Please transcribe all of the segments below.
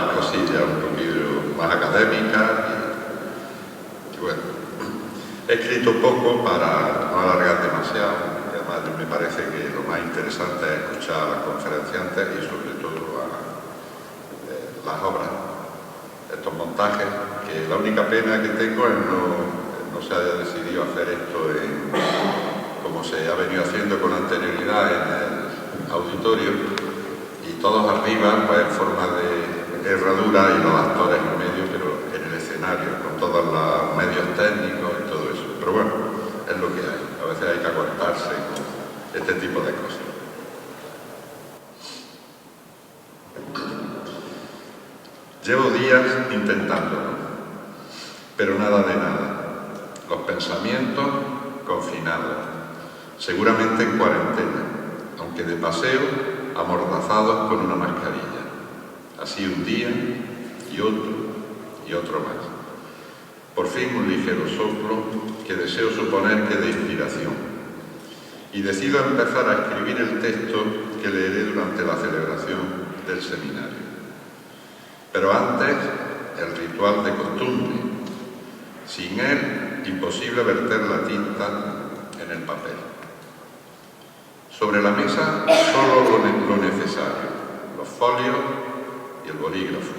otras cosillas un poquito más académicas y bueno, he escrito poco para no alargar demasiado. Además, me parece que lo más interesante es escuchar a los conferenciantes y sobre todo a las obras, estos montajes, que la única pena que tengo es no se haya decidido hacer esto como se ha venido haciendo con anterioridad en el auditorio, y todos arriba pues en forma de herradura y los actores en medio, pero en el escenario, con todos los medios técnicos y todo eso. Pero bueno, es lo que hay. A veces hay que aguantarse con este tipo de cosas. Llevo días intentándolo, pero nada de nada. Los pensamientos confinados, seguramente en cuarentena, aunque de paseo amordazados con una mascarilla. Así un día y otro más. Por fin un ligero soplo que deseo suponer que de inspiración. Y decido empezar a escribir el texto que leeré durante la celebración del seminario. Pero antes, el ritual de costumbre. Sin él, imposible verter la tinta en el papel. Sobre la mesa, solo lo necesario, los folios y el bolígrafo.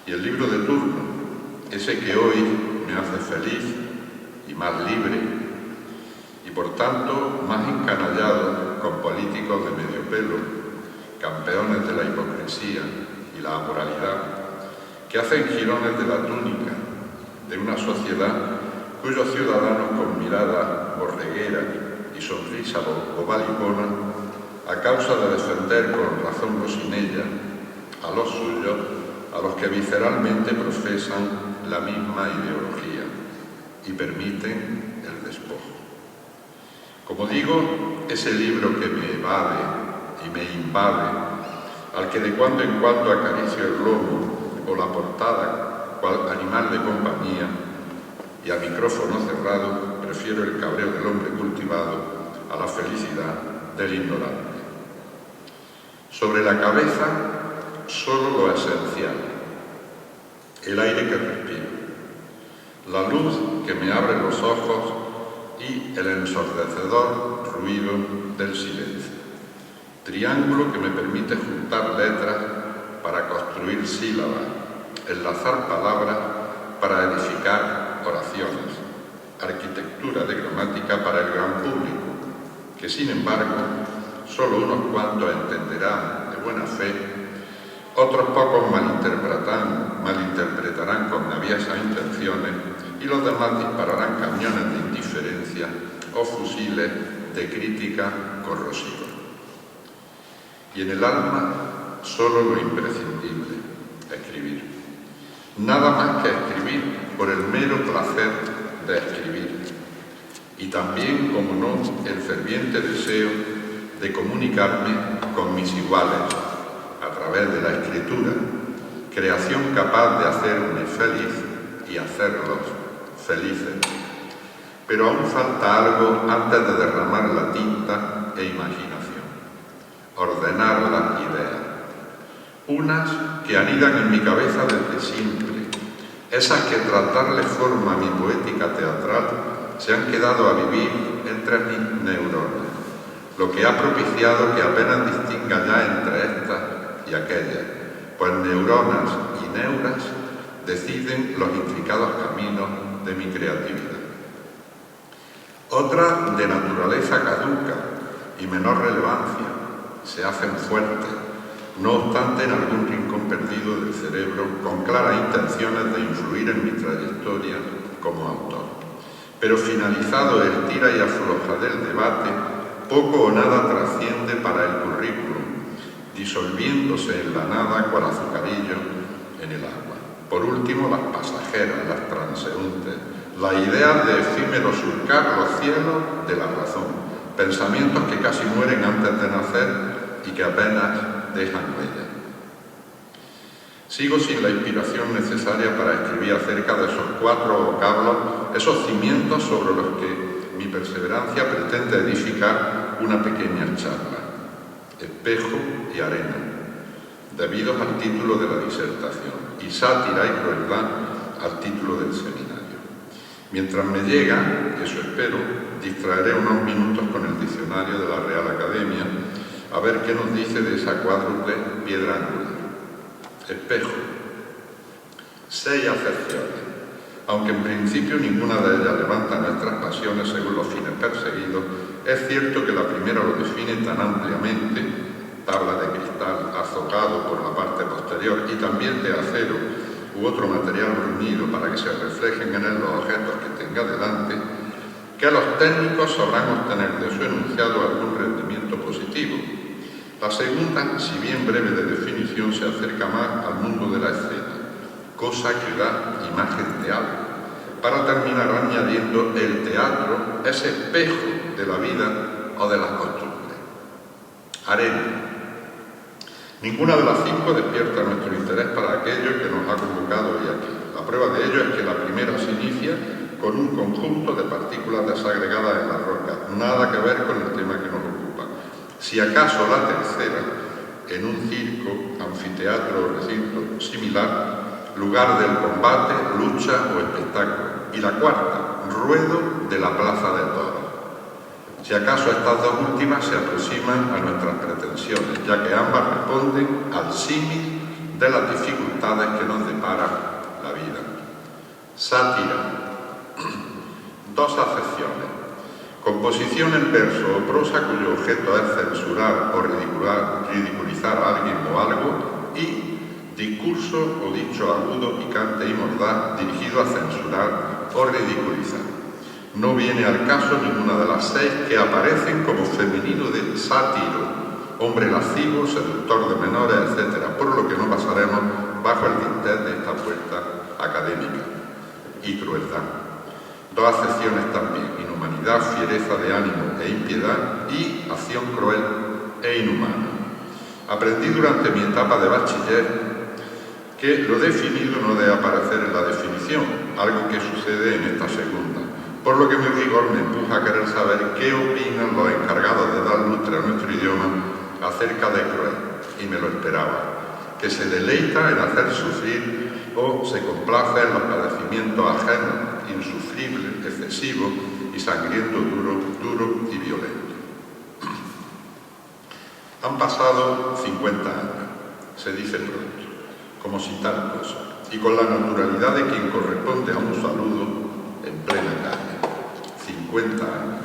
Y el libro de turno, ese que hoy me hace feliz y más libre, y por tanto más encanallado con políticos de medio pelo, campeones de la hipocresía y la amoralidad, que hacen jirones de la túnica de una sociedad cuyos ciudadanos con mirada borreguera y sonrisa bobalicona, a causa de defender con razón gocinella a los suyos, a los que visceralmente profesan la misma ideología y permiten el despojo. Como digo, ese libro que me evade y me invade, al que de cuando en cuando acaricio el lomo o la portada, cual animal de compañía, y a micrófono cerrado prefiero el cabreo del hombre cultivado a la felicidad del ignorante. Sobre la cabeza, solo lo esencial, el aire que respiro, la luz que me abre los ojos y el ensordecedor ruido del silencio. Triángulo que me permite juntar letras para construir sílabas, enlazar palabras para edificar oraciones, arquitectura de gramática para el gran público, que sin embargo solo unos cuantos entenderán de buena fe, otros pocos malinterpretarán con aviesas intenciones y los demás dispararán cañones de indiferencia o fusiles de crítica corrosiva. Y en el alma solo lo imprescindible, escribir. Nada más que escribir por el mero placer de escribir. Y también, como no, el ferviente deseo de comunicarme con mis iguales a través de la escritura, creación capaz de hacerme feliz y hacerlos felices. Pero aún falta algo antes de derramar la tinta e imaginación. Ordenar las ideas. Unas que anidan en mi cabeza desde siempre, esas que tras darle forma a mi poética teatral se han quedado a vivir entre mis neuronas, lo que ha propiciado que apenas distinga ya entre estas y aquellas, pues neuronas y neuras deciden los intricados caminos de mi creatividad. Otras de naturaleza caduca y menor relevancia se hacen fuertes, no obstante en algún rincón perdido del cerebro, con claras intenciones de influir en mi trayectoria como autor. Pero finalizado el tira y afloja del debate, poco o nada trasciende para el currículum, disolviéndose en la nada cual azucarillo en el agua. Por último, las pasajeras, las transeúntes, la idea de efímero surcar los cielos de la razón, pensamientos que casi mueren antes de nacer y que apenas dejan huella. Sigo sin la inspiración necesaria para escribir acerca de esos 4 vocablos, esos cimientos sobre los que mi perseverancia pretende edificar una pequeña charla. Espejo y arena. debidos al título de la disertación, y Sátira y crueldad al título del seminario. Mientras me llega, eso espero, distraeré unos minutos con el diccionario de la Real Academia a ver qué nos dice de esa cuádruple piedra angular. Espejo. 6 acepciones. Aunque en principio ninguna de ellas levanta nuestras pasiones según los fines perseguidos, es cierto que la primera lo define tan ampliamente, tabla de cristal azocado por la parte posterior y también de acero u otro material reunido para que se reflejen en él los objetos que tenga delante, que los técnicos sabrán obtener de su enunciado algún rendimiento positivo. La segunda, si bien breve de definición, se acerca más al mundo de la escena, cosa que da imagen de algo, para terminar añadiendo el teatro, ese espejo de la vida o de las costumbres. Arena. Ninguna de las 5 despierta nuestro interés para aquello que nos ha convocado hoy aquí. La prueba de ello es que la primera se inicia con un conjunto de partículas desagregadas en la roca, nada que ver con el tema que nos ocupa. Si acaso la tercera, en un circo, anfiteatro o recinto similar, lugar del combate, lucha o espectáculo. Y la cuarta, ruedo de la plaza de toros. Si acaso estas dos últimas se aproximan a nuestras pretensiones, ya que ambas responden al símil de las dificultades que nos depara la vida. Sátira. 2 acepciones. Composición en verso o prosa cuyo objeto es censurar o ridiculizar a alguien o algo, y discurso o dicho agudo, picante y mordaz dirigido a censurar o ridiculizar. No viene al caso ninguna de las 6 que aparecen como femenino de sátiro, hombre lascivo, seductor de menores, etc., por lo que no pasaremos bajo el dintel de esta puerta académica. Y crueldad. 2 acepciones también, inhumanidad, fiereza de ánimo e impiedad, y acción cruel e inhumana. Aprendí durante mi etapa de bachiller que lo definido no debe aparecer en la definición, algo que sucede en esta segunda, por lo que mi rigor me empuja a querer saber qué opinan los encargados de dar lustre a nuestro idioma acerca de cruel, y me lo esperaba, que se deleita en hacer sufrir o se complace en los padecimientos ajenos, insufrible, excesivo y sangriento, duro y violento. Han pasado 50 años, se dice pronto, como si tal cosa, y con la naturalidad de quien corresponde a un saludo en plena calle. 50 años.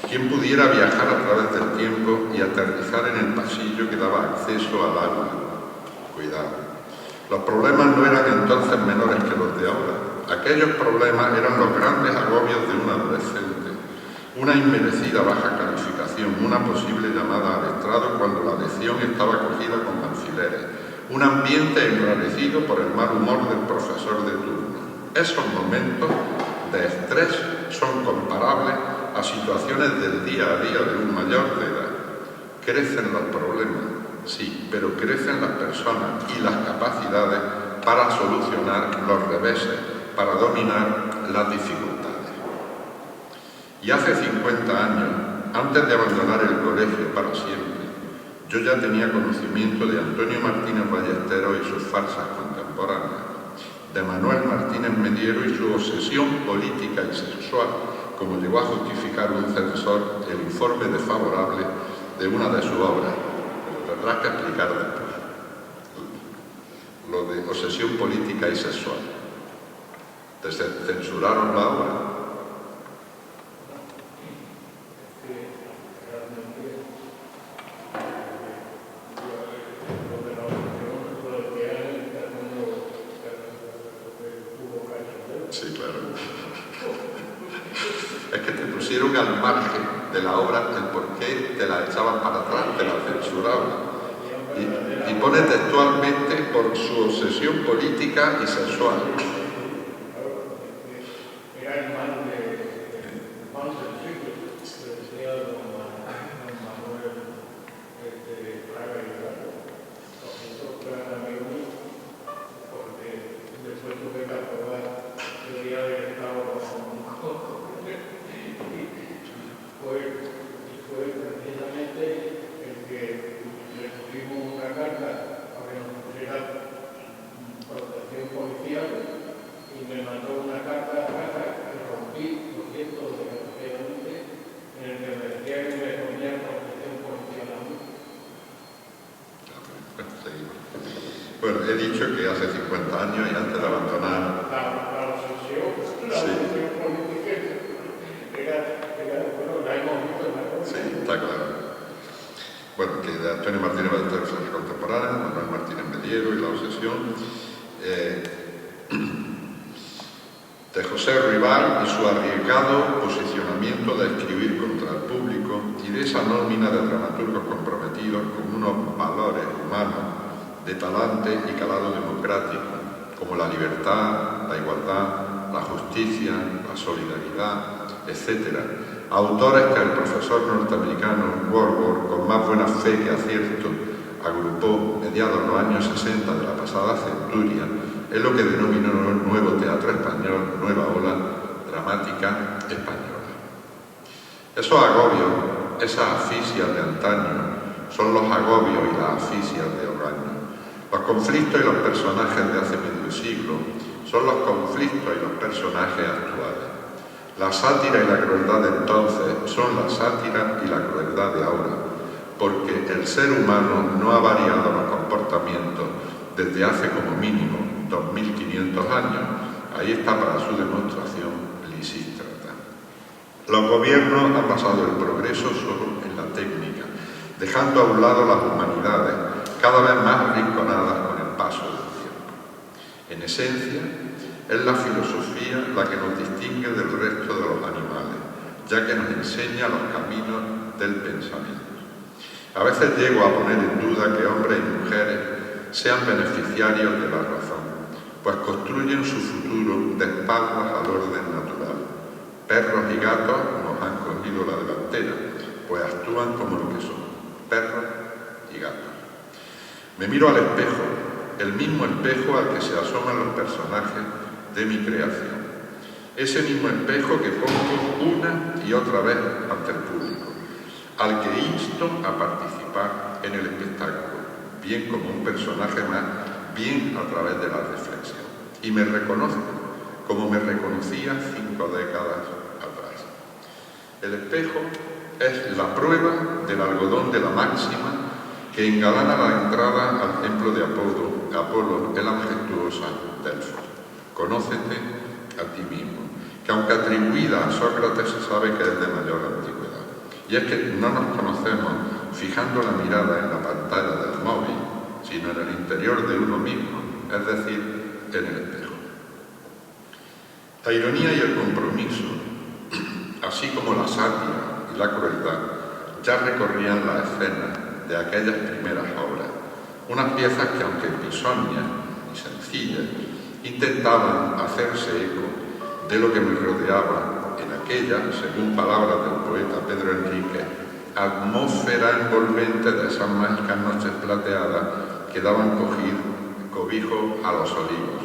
¿Quién pudiera viajar a través del tiempo y aterrizar en el pasillo que daba acceso al aula? Cuidado. Los problemas no eran entonces menores que los de ahora. Aquellos problemas eran los grandes agobios de un adolescente. Una inmerecida baja calificación, una posible llamada al estrado cuando la lección estaba cogida con alfileres, un ambiente enrarecido por el mal humor del profesor de turno. Esos momentos de estrés son comparables a situaciones del día a día de un mayor de edad. Crecen los problemas, sí, pero crecen las personas y las capacidades para solucionar los reveses, para dominar las dificultades. Y hace 50 años, antes de abandonar el colegio para siempre, yo ya tenía conocimiento de Antonio Martínez Ballesteros y sus farsas contemporáneas, de Manuel Martínez Mediero y su obsesión política y sexual, como llegó a justificar un censor el informe desfavorable de una de sus obras. Lo tendrás que explicar después. Lo de obsesión política y sexual. ¿Te censuraron la obra? Sí, claro. Es que te pusieron al margen de la obra el por qué te la echaban para atrás, te la censuraban. Y pone textualmente por su obsesión política y sexual. dicho que hace 50 años y antes de abandonar... La obsesión Sí. política bueno, la hemos visto en la cosa. Sí, está claro. Bueno, que de Antonio Martínez Ballester fue contemporánea, Manuel Martínez Mediero y la obsesión. De José Rival y su arriesgado posicionamiento de escribir contra el público y de esa nómina de dramaturgos comprometidos con unos valores humanos de talante y calado democrático, como la libertad, la igualdad, la justicia, la solidaridad, etc. Autores que el profesor norteamericano Warburg, con más buena fe que acierto, agrupó mediados de los años 60 de la pasada centuria, es lo que denominó el nuevo teatro español, nueva ola dramática española. Esos agobios, esas asfixias de antaño, son los agobios y las asfixias de hogaño. Los conflictos y los personajes de hace medio siglo son los conflictos y los personajes actuales. La sátira y la crueldad de entonces son la sátira y la crueldad de ahora, porque el ser humano no ha variado los comportamientos desde hace como mínimo 2500 años. Ahí está para su demostración Lisístrata. Los gobiernos han basado el progreso solo en la técnica, dejando a un lado las humanidades, cada vez más arrinconadas con el paso del tiempo. En esencia, es la filosofía la que nos distingue del resto de los animales, ya que nos enseña los caminos del pensamiento. A veces llego a poner en duda que hombres y mujeres sean beneficiarios de la razón, pues construyen su futuro de espaldas al orden natural. Perros y gatos nos han cogido la delantera, pues actúan como lo que son, perros y gatos. Me miro al espejo, el mismo espejo al que se asoman los personajes de mi creación. Ese mismo espejo que pongo una y otra vez ante el público, al que insto a participar en el espectáculo, bien como un personaje más, bien a través de la reflexión. Y me reconozco como me reconocía 5 décadas atrás. El espejo es la prueba del algodón de la máxima que engalana la entrada al templo de Apolo en la majestuosa Delfos. Conócete a ti mismo, que aunque atribuida a Sócrates se sabe que es de mayor antigüedad. Y es que no nos conocemos fijando la mirada en la pantalla del móvil, sino en el interior de uno mismo, es decir, en el espejo. La ironía y el compromiso, así como la sátira y la crueldad, ya recorrían la escena de aquellas primeras obras, unas piezas que, aunque bisognas y sencillas, intentaban hacerse eco de lo que me rodeaba en aquella, según palabras del poeta Pedro Enríquez, atmósfera envolvente de esas mágicas noches plateadas que daban cobijo a los olivos,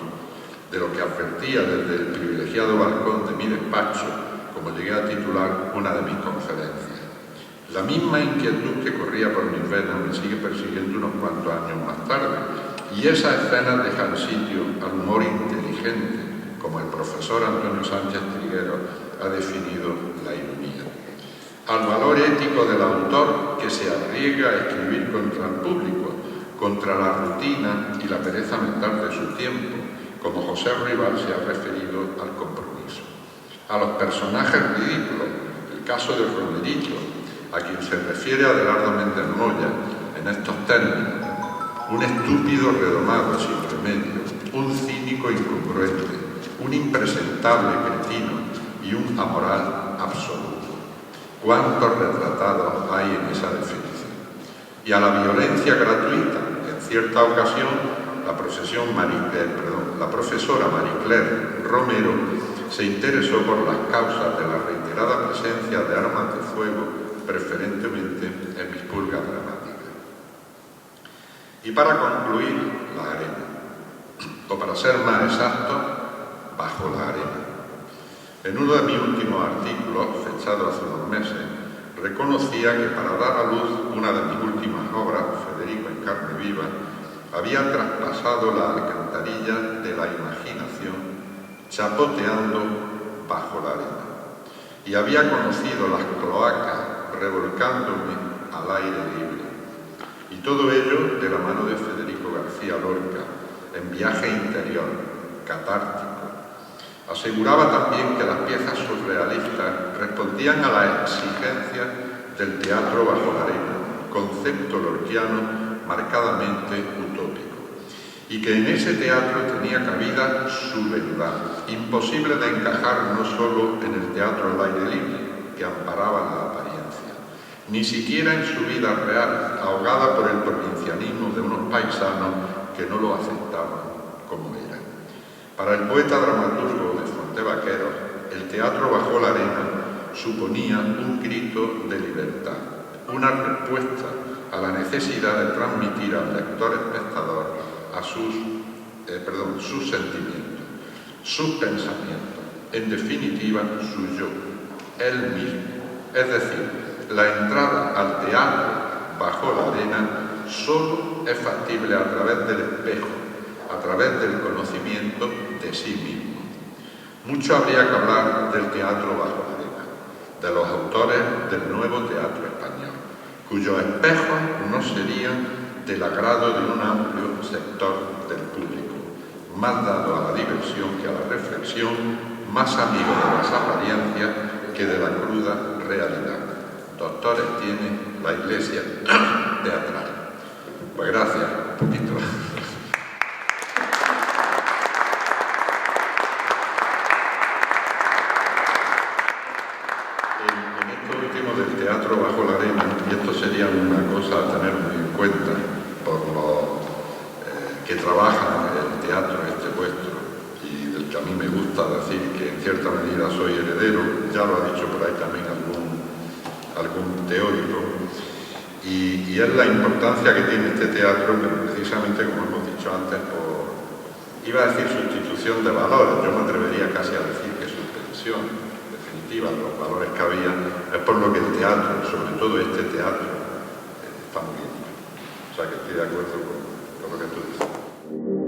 de lo que advertía desde el privilegiado balcón de mi despacho, como llegué a titular una de mis conferencias. La misma inquietud que corría por mis venas me sigue persiguiendo unos cuantos años más tarde, y esas escenas dejan sitio al humor inteligente, como el profesor Antonio Sánchez Trigueros ha definido la ironía, al valor ético del autor que se arriesga a escribir contra el público, contra la rutina y la pereza mental de su tiempo, como José Rival se ha referido al compromiso, a los personajes ridículos, el caso de Romerito, a quien se refiere Adelardo Méndez Moya en estos términos: un estúpido redomado sin remedio, un cínico incongruente, un impresentable cretino y un amoral absoluto. ¿Cuántos retratados hay en esa definición? Y a la violencia gratuita, en cierta ocasión, la profesora Marie Claire Romero se interesó por las causas de la reiterada presencia de armas de fuego, preferentemente en mis pulgas dramáticas. Y para concluir, la arena, o para ser más exacto, bajo la arena. En uno de mis últimos artículos, fechado hace unos meses, reconocía que para dar a luz una de mis últimas obras, Federico en carne viva, había traspasado la alcantarilla de la imaginación, chapoteando bajo la arena, y había conocido las cloacas revolcándome al aire libre. Y todo ello de la mano de Federico García Lorca, viaje interior, catártico. Aseguraba también que las piezas surrealistas respondían a las exigencias del teatro bajo la arena, concepto lorquiano marcadamente utópico, y que en ese teatro tenía cabida su verdad, imposible de encajar no solo en el teatro al aire libre, que amparaba la apariencia, ni siquiera en su vida real, ahogada por el provincianismo de unos paisanos que no lo aceptaban como era. Para el poeta dramaturgo de Fontevaqueros, el teatro bajo la arena suponía un grito de libertad, una respuesta a la necesidad de transmitir al lector espectador sus sentimientos, sus pensamientos, en definitiva su yo, él mismo. Es decir, la entrada al teatro bajo la arena solo es factible a través del espejo, a través del conocimiento de sí mismo. Mucho habría que hablar del teatro bajo la arena, de los autores del nuevo teatro español, cuyos espejos no serían del agrado de un amplio sector del público, más dado a la diversión que a la reflexión, más amigo de las apariencias que de la cruda realidad. Doctores tiene la Iglesia teatral. Pues gracias, un poquito. En esto último del teatro bajo la arena, y esto sería una cosa a tener muy en cuenta por los que trabajan en el teatro vuestro, y del que a mí me gusta decir que en cierta medida soy heredero, ya lo ha dicho por ahí también algún teórico, y es la importancia que tiene este teatro, pero precisamente, como hemos dicho antes, iba a decir sustitución de valores, yo me atrevería casi a decir que suspensión, en definitiva, los valores que había, es por lo que el teatro, sobre todo este teatro, está muriendo. O sea que estoy de acuerdo con lo que tú dices.